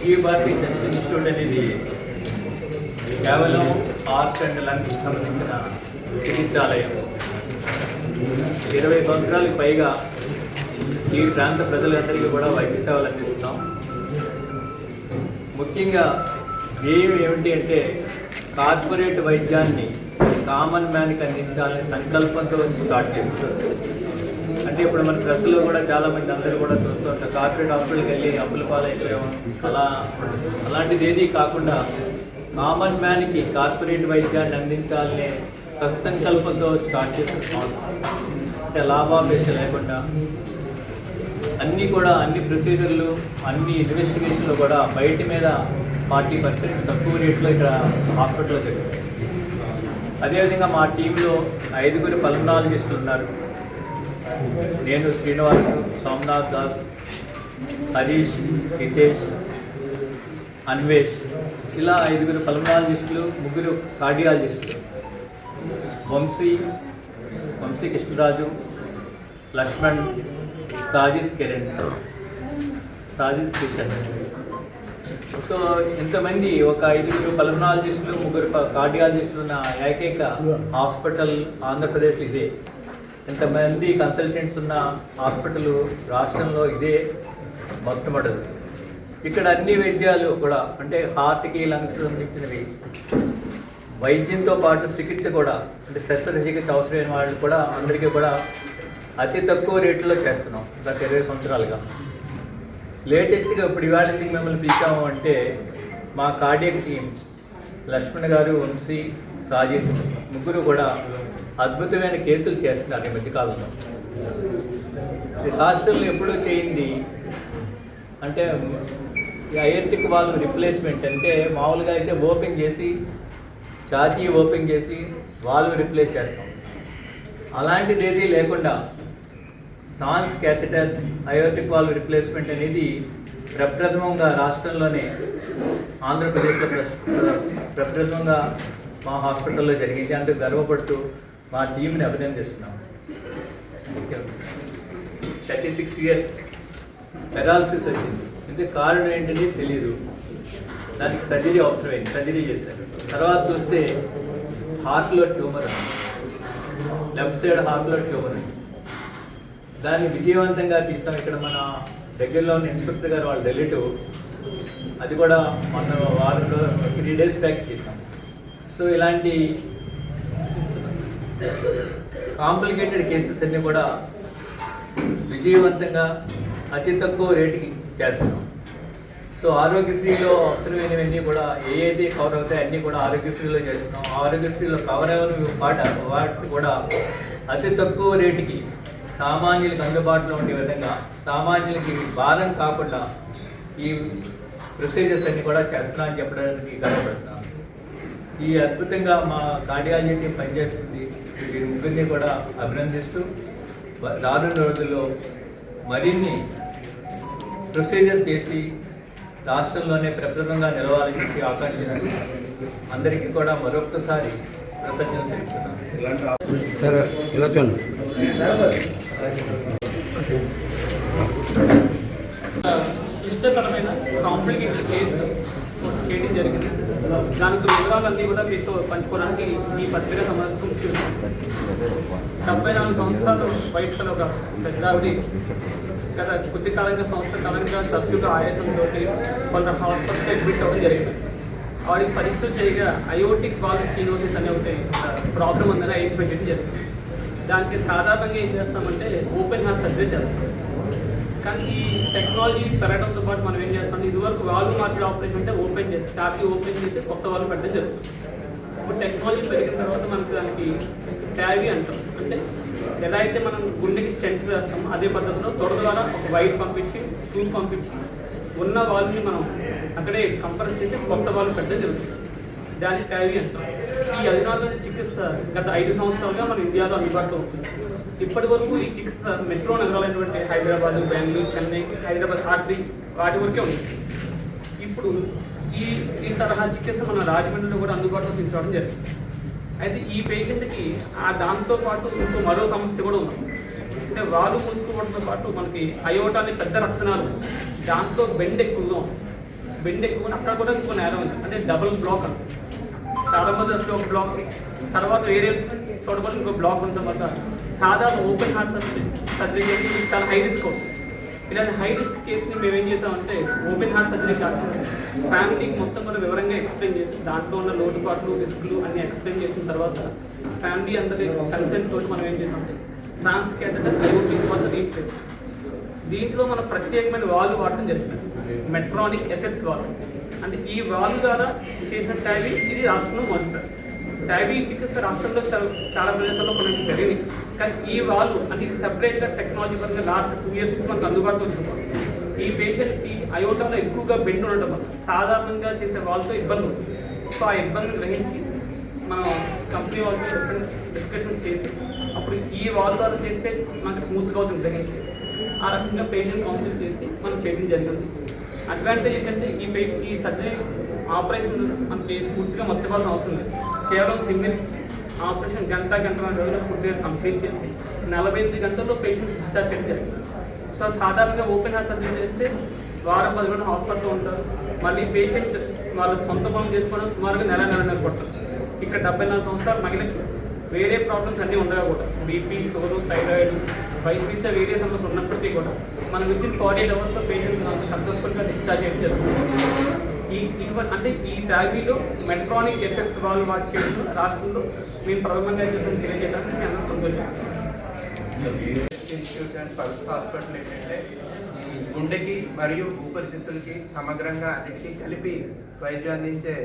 Vijayabharathi test institute అనేది కేవలం heart and lungs సంబంధించిన చికిత్సాలయం. 20 సంవత్సరాలకు పైగా ఈ ప్రాంత ప్రజలందరికీ కూడా వైద్య సేవలు అందిస్తున్నాం. ముఖ్యంగా ధ్యేయం ఏమిటి అంటే కార్పొరేట్ వైద్యాన్ని కామన్ మ్యాన్కి అందించాలనే సంకల్పంతో స్టార్ట్ చేస్తారు. అంటే ఇప్పుడు మన ప్రజల్లో కూడా చాలామంది అందరూ కూడా చూస్తూ ఉంటారు, కార్పొరేట్ హాస్పిటల్కి వెళ్ళి అప్పుల పాలైపోయాం. అలాంటిది ఏదీ కాకుండా కామన్ మ్యాన్కి కార్పొరేట్ వైద్యాన్ని అందించాలనే సత్సంకల్పంతో స్టార్ట్ చేస్తున్నాం. అంటే లాభాపేక్ష లేకుండా అన్ని ప్రొసీజర్లు అన్ని ఇన్వెస్టిగేషన్లు కూడా బయట మీద 40% తక్కువ రేట్లో ఇక్కడ హాస్పిటల్లో జరుగుతాయి. అదేవిధంగా మా టీంలో 5 పల్మనాలజిస్టులు ఉన్నారు. నేను, శ్రీనివాస్, సోమనాథ్ దాస్, హరీష్, హితేష్, అన్వేష్, ఇలా 5 పల్మనాలజిస్టులు, 3 కార్డియాలజిస్టులు, వంశీ కృష్ణరాజు, లక్ష్మణ్, సాజిద్ కిషన్. సో ఇంతమంది ఒక 5 పల్మనాలజిస్టులు, 3 కార్డియాలజిస్టులు ఉన్న ఏకైక హాస్పిటల్ ఆంధ్రప్రదేశ్ ఇదే. ఇంతమంది కన్సల్టెంట్స్ ఉన్న హాస్పిటల్ రాష్ట్రంలో ఇదే మొట్టమొదటి. ఇక్కడ అన్ని వైద్యాలు కూడా అంటే హార్ట్కి లంగ్స్ సంబంధించినవి వైద్యంతో పాటు చికిత్స కూడా అంటే శస్త్రచికిత్స అవసరమైన వాళ్ళు కూడా అందరికీ కూడా అతి తక్కువ రేట్లో చేస్తున్నాం గత 20 సంవత్సరాలుగా. లేటెస్ట్గా ఇప్పుడు ఇవాళ మిమ్మల్ని పిలిచాము అంటే మా కార్డియక్ టీం లక్ష్మణ్ గారు, వంశీ, సాజిద్ 3 కూడా అద్భుతమైన కేసులు చేస్తున్నారు ఈ మధ్యకాలంలో. రాష్ట్రంలో ఎప్పుడూ చేయింది అంటే అయర్టిక్ వాల్వ్ రిప్లేస్మెంట్. అంటే మామూలుగా అయితే ఛాతీ ఓపెన్ చేసి వాల్వ్ రిప్లేస్ చేస్తాం. అలాంటిది ఏదీ లేకుండా ట్రాన్స్ క్యాథెటర్ అయోటిక్ వాల్వ్ రిప్లేస్మెంట్ అనేది ప్రప్రథమంగా రాష్ట్రంలోనే ఆంధ్రప్రదేశ్లో ప్రప్రథమంగా మా హాస్పిటల్లో జరిగింది. అందుకు గర్వపడుతూ మా టీంని అభినందిస్తున్నాం. 36 ఇయర్స్ పెరాలసిస్ వచ్చింది. అంటే కారణం ఏంటంటే తెలియదు. దానికి సర్జరీ అవసరమైంది, సర్జరీ చేశారు. తర్వాత చూస్తే హార్ట్లో ట్యూమర్ ఉంది, లెఫ్ట్ సైడ్ హార్ట్లో ట్యూమర్ ఉంది. దాన్ని విజయవంతంగా తీస్తాం. ఇక్కడ మన దగ్గరలో ఉన్న ఇన్స్పెక్టర్ గారు వాళ్ళ రిలేటివ్, అది కూడా మొన్న వారంలో 3 days బ్యాక్ తీస్తాం. సో ఇలాంటి కాంప్లికేటెడ్ కేసెస్ అన్నీ కూడా విజయవంతంగా అతి తక్కువ రేటుకి చేస్తున్నాం. సో ఆరోగ్యశ్రీలో అవసరమైనవన్నీ కూడా ఏదైతే కవర్ అవుతాయి అన్నీ కూడా ఆరోగ్యశ్రీలో చేస్తున్నాం. ఆరోగ్యశ్రీలో కవర్ అయిన వాటిని కూడా అతి తక్కువ రేటుకి సామాన్యులకు అందుబాటులో ఉండే విధంగా, సామాన్యులకి భారం కాకుండా ఈ ప్రొసీజర్స్ అన్నీ కూడా చేస్తున్నా అని చెప్పడానికి గర్వపడుతున్నాం. ఈ అద్భుతంగా మా కార్డియాలజీ టీం పనిచేస్తుంది. వీరి 3 కూడా అభినందిస్తూ రానున్న రోజుల్లో మరిన్ని ప్రొసీజర్ చేసి రాష్ట్రంలోనే ప్రప్రథమంగా నిలవాలని చెప్పి ఆకాంక్షిస్తూ అందరికీ కూడా మరొకసారి కృతజ్ఞతలు తెలుపుతున్నాను. ఇష్టకరమైన కాంప్లికేటెడ్ కేసు చేయడం జరిగింది. దానికి వివరాలన్నీ కూడా మీతో పంచుకోవడానికి ఈ పత్రిక సమర్పిస్తున్నాం. 74 సంవత్సరాలు వయసు గల ఒక పెద్ద ఆవిడ గత కొద్ది కాలంగా సంవత్సరాలుగా తరచుగా ఆయాసంతో కొంత హాస్పిటల్ అడ్మిట్ అవ్వడం జరిగింది. వాడికి పరీక్షలు చేయగా అయోటిక్ వాల్వ్ స్టీనోసిస్ అనే ఒకటి ప్రాబ్లం ఉందని ఐడెంటిఫై చేయడం జరిగింది. దానికి సాధారణంగా ఏం చేస్తామంటే ఓపెన్ హార్ట్ సర్జరీ చేస్తాం. కానీ ఈ టెక్నాలజీ పెరగడంతో పాటు మనం ఏం చేస్తాం, ఇదివరకు వాల్వ్ మార్చడం ఆపరేషన్ అంటే ఓపెన్ చేసి ఛాతీ ఓపెన్ చేసి కొత్త వాల్వ్ పెట్టడం జరుగుతుంది. ఇప్పుడు టెక్నాలజీ పెరిగిన తర్వాత మనకి దానికి ట్యావీ అంటాం. అంటే ఎలా అయితే మనం గుండెకి స్టెంట్స్ వేస్తాం అదే పద్ధతిలో తొడ ద్వారా ఒక వైర్ పంపించి షూట్ పంపించి ఉన్న వాల్వ్ని మనం అక్కడే కంప్రెస్ చేసి కొత్త వాల్వ్ పెట్టడం జరుగుతుంది. దాన్ని ట్యావీ అంటాం. ఈ అధునాతన చికిత్స గత 5 సంవత్సరాలుగా మన ఇండియాలో అందుబాటులో ఉంటుంది. ఇప్పటి వరకు ఈ చికిత్స మెట్రో నగరాలైనటువంటి హైదరాబాద్, బెంగళూరు, చెన్నై, హైదరాబాద్ వాటి వరకే ఉంది. ఇప్పుడు ఈ తరహా చికిత్స మన రాజమండ్రిలో కూడా అందుబాటులో తీసుకురావడం జరిగింది. అయితే ఈ పేషెంట్కి దాంతోపాటు ఇంకో మరో సమస్య కూడా ఉంది. అంటే వాళ్ళు మూసుకోవడంతో పాటు మనకి అయోటా అనే పెద్ద రక్తనాలు దాంట్లో బెండ్ ఎక్కువగా ఉంది. బెండ్ ఎక్కువ అక్కడ కూడా ఇంకో నేరం ఉంది, అంటే డబుల్ బ్లాక్ అంట. చాలా మంది అసలు ఒక బ్లాక్, తర్వాత వేరే చోట కూడా ఇంకో బ్లాక్ ఉన్న తర్వాత సాధారణ ఓపెన్ హార్ట్ సర్జరీ చేసి చాలా హై రిస్క్ అవుతుంది. ఇలాంటి హై రిస్క్ కేసుని మేము ఏం చేసామంటే ఓపెన్ హార్ట్ సర్జరీ కాకుండా ఫ్యామిలీకి మొత్తం కూడా వివరంగా ఎక్స్ప్లెయిన్ చేసి దాంట్లో ఉన్న లోటుపాట్లు రిస్క్లు అన్ని ఎక్స్ప్లెయిన్ చేసిన తర్వాత ఫ్యామిలీ అందరి కన్సెంట్ తోటి మనం ఏం చేసామంటే ట్రాన్స్ క్యాథెటర్ ఐఓటీ తర్వాత రీప్లేస్. దీంట్లో మనం ప్రత్యేకమైన వాల్వ్ వాడటం జరిగింది, మెట్రానిక్ ఎఫెక్ట్స్ వాల్వ్. అంటే ఈ వాల్వ్ ద్వారా చేసిన ట్యాబీ ఇది రాష్ట్రంలో మొదటిసారి. ట్యాబీ చికిత్స రాష్ట్రంలో చాలా ప్రదేశాల్లో కొన్ని జరిగింది, కానీ ఈ వాల్వ్ అంటే ఇది సెపరేట్గా టెక్నాలజీ పరంగా లాస్ట్ 2 years నుంచి మనకు అందుబాటులో వచ్చింది. ఈ పేషెంట్కి అయోటాలో ఎక్కువగా బెండ్ ఉండడం వల్ల సాధారణంగా చేసే వాల్వ్తో ఇబ్బంది ఉంటుంది. సో ఆ ఇబ్బందిని గ్రహించి మనం కంపెనీ వాళ్ళతో డిఫరెంట్ డిస్కషన్ చేసి అప్పుడు ఈ వాల్వ్ ద్వారా చేస్తే మనకు స్మూత్గా అవుతుంది గ్రహించి ఆ రకంగా పేషెంట్ కౌన్సిల్ చేసి మనం చేయడం జరిగింది. అడ్వాంటేజ్ ఏంటంటే ఈ సర్జరీ ఆపరేషన్ మనకి పూర్తిగా మర్చిపోవాల్సిన అవసరం లేదు. కేవలం 10 minutes ఆపరేషన్ గంట రోజుల్లో పూర్తిగా కంప్లీట్ చేసి 48 గంటల్లో పేషెంట్ డిశ్చార్జ్ చేయడం జరిగింది. సో సాధారణంగా ఓపెన్ హార్ట్ సర్జరీ చేస్తే వారం 10 రోజులు హాస్పిటల్లో ఉంటారు. మళ్ళీ పేషెంట్ వాళ్ళ సొంత పనులు చేసుకోవడం సుమారుగా నెల పడుతుంది. ఇక్కడ 74 సంవత్సరాలు మహిళకి వేరే ప్రాబ్లమ్స్ అన్నీ ఉండగా కూడా బీపీ, షుగరు, థైరాయిడ్, వయసు వేరే సమస్యలు ఉన్నప్పటికీ కూడా మనం వితిన్ 48 hours పేషెంట్ సక్సెస్ఫుల్గా డిశ్చార్జ్ చేయడం జరుగుతుంది. అంటే ఈ ట్యాబీలో మెట్రానిక్ ఎఫెక్ట్స్ వాళ్ళు వాటి చేయడంలో రాష్ట్రంలో మేము ప్రథమంగా తెలియజేయడానికి మేము అందరూ సంతోషిస్తాం. ఇన్స్టిట్యూట్ అండ్ పల్స్ హాస్పిటల్ ఏంటంటే ఈ గుండెకి మరియు ఊపిరితిత్తులకి సమగ్రంగా అన్నిటికీ కలిపి వైద్యం అందించే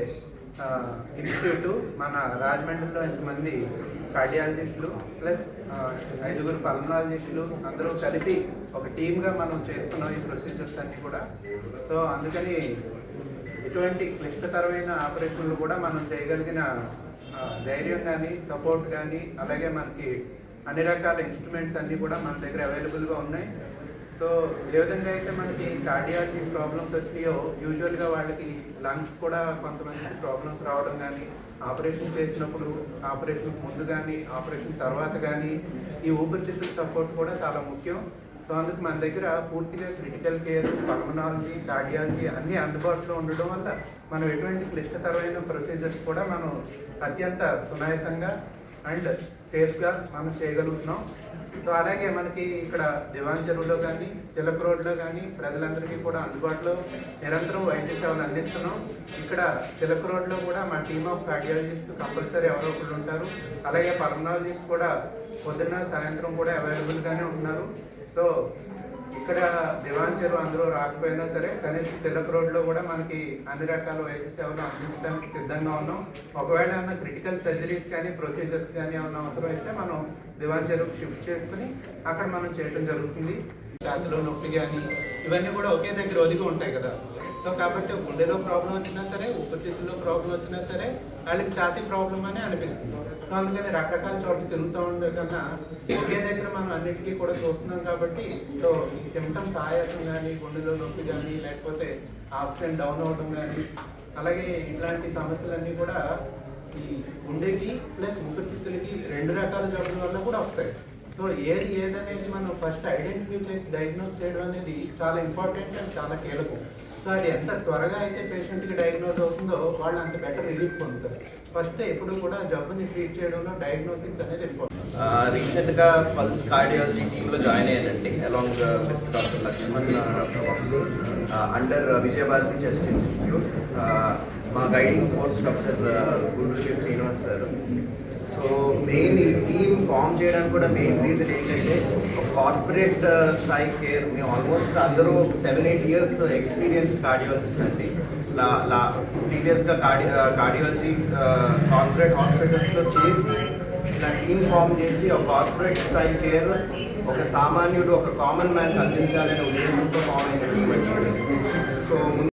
ఇన్స్టిట్యూట్. మన రాజమండ్రిలో ఎంతమంది కార్డియాలజిస్టులు ప్లస్ 5 పల్మనాలజిస్టులు అందరూ కలిపి ఒక టీమ్గా మనం చేస్తున్నాం ఈ ప్రొసీజర్స్ అన్నీ కూడా. సో అందుకని ఎటువంటి క్లిష్టతరమైన ఆపరేషన్లు కూడా మనం చేయగలిగిన ధైర్యం కానీ సపోర్ట్ కానీ అలాగే మనకి అన్ని రకాల ఇన్స్ట్రుమెంట్స్ అన్నీ కూడా మన దగ్గర అవైలబుల్గా ఉన్నాయి. సో ఏ విధంగా అయితే మనకి కార్డియాలజీ ప్రాబ్లమ్స్ వచ్చినాయో యూజువల్గా వాళ్ళకి లంగ్స్ కూడా కొంతమంది ప్రాబ్లమ్స్ రావడం కానీ ఆపరేషన్ చేసినప్పుడు ఆపరేషన్ ముందు కానీ ఆపరేషన్ తర్వాత కానీ ఈ ఊపిరితిత్తుల సపోర్ట్ కూడా చాలా ముఖ్యం. సో అందుకు మన దగ్గర పూర్తిగా క్రిటికల్ కేర్, పల్మనాలజీ, కార్డియాలజీ అన్నీ అందుబాటులో ఉండడం వల్ల మనం ఎటువంటి క్లిష్టతరమైన ప్రొసీజర్స్ కూడా మనం అత్యంత సునాయాసంగా అండ్ సేఫ్గా మనం చేయగలుగుతున్నాం. సో అలాగే మనకి ఇక్కడ దివాన్ చెరువులో కానీ తిలక్ రోడ్లో కానీ ప్రజలందరికీ కూడా అందుబాటులో నిరంతరం వైద్య సేవలు అందిస్తున్నాం. ఇక్కడ తిలక్ రోడ్లో కూడా మా టీమ్ ఆఫ్ కార్డియాలజిస్ట్ కంపల్సరీ ఎవరో ఒకళ్ళు ఉంటారు. అలాగే పల్మనాలజిస్ట్ కూడా పొద్దున్న సాయంత్రం కూడా అవైలబుల్గానే ఉంటున్నారు. సో ఇక్కడ దివాన్ చెరువు అందరూ రాకపోయినా సరే కనీసం తిలక్ రోడ్లో కూడా మనకి అన్ని రకాల వైద్య సేవలు అందించడానికి సిద్ధంగా ఉన్నాం. ఒకవేళ ఏమన్నా క్రిటికల్ సర్జరీస్ కానీ ప్రొసీజర్స్ కానీ ఏమన్నా అవసరం అయితే మనం దివాన్ చెరువుకి షిఫ్ట్ చేసుకుని అక్కడ మనం చేయడం జరుగుతుంది. ఛాతీలో నొప్పి కానీ ఇవన్నీ కూడా ఒకే దగ్గర ఒదిగి ఉంటాయి కదా. సో కాబట్టి గుండెలో ప్రాబ్లం వచ్చినా సరే ఊపిరితిత్తుల్లో ప్రాబ్లం వచ్చినా సరే వాళ్ళకి ఛాతీ ప్రాబ్లం అని అనిపిస్తుంది. సో అందుకని రకరకాల చోట్ల తిరుగుతూ ఉండే కన్నా ఒకే దగ్గర మనం అన్నిటికీ కూడా చూస్తున్నాం కాబట్టి సో ఈ సిమ్టమ్స్ ఆయాసం కానీ గుండెలో నొప్పి కానీ లేకపోతే ఆక్సిజన్ డౌన్ అవ్వడం కానీ అలాగే ఇట్లాంటి సమస్యలన్నీ కూడా ఈ గుండెకి ప్లస్ ఊపిరితిత్తులకి 2 రకాల జబ్బుల వల్ల కూడా వస్తాయి. సో ఏదనేది మనం ఫస్ట్ ఐడెంటిఫై చేసి డయాగ్నోస్ చేయడం అనేది చాలా ఇంపార్టెంట్ అండ్ చాలా కీలకం. సో అది ఎంత త్వరగా అయితే పేషెంట్కి డయాగ్నోస్ అవుతుందో వాళ్ళు అంత బెటర్ రిలీఫ్ పొందుతారు. ఫస్ట్ ఎప్పుడు కూడా జబ్బుని ట్రీట్ చేయడంలో డయాగ్నోసిస్ అనేది ఇంపార్టెంట్. రీసెంట్గా పల్స్ కార్డియాలజీ టీంలో జాయిన్ అయ్యానండి along with doctor Lakshman under Vijayabharathi chest institute. మా guiding force doctor Gunduru Srinivas sir. So main ఈ టీమ్ ఫామ్ చేయడానికి కూడా మెయిన్ రీజన్ ఏంటంటే ఒక కార్పొరేట్ స్థాయి కేర్. మేము ఆల్మోస్ట్ అందరూ 7-8 years ఎక్స్పీరియన్స్ కార్డియాలజిస్ట్ అండి. ప్రీవియస్గా కార్డియాలజీ కార్పొరేట్ హాస్పిటల్స్లో చేసి ఇలా టీమ్ ఫామ్ చేసి ఒక కార్పొరేట్ స్థాయి కేర్ ఒక సామాన్యుడు ఒక కామన్ మ్యాన్కి అందించాలనే ఉద్దేశంతో ఫామ్ అయిన టీమ్. సో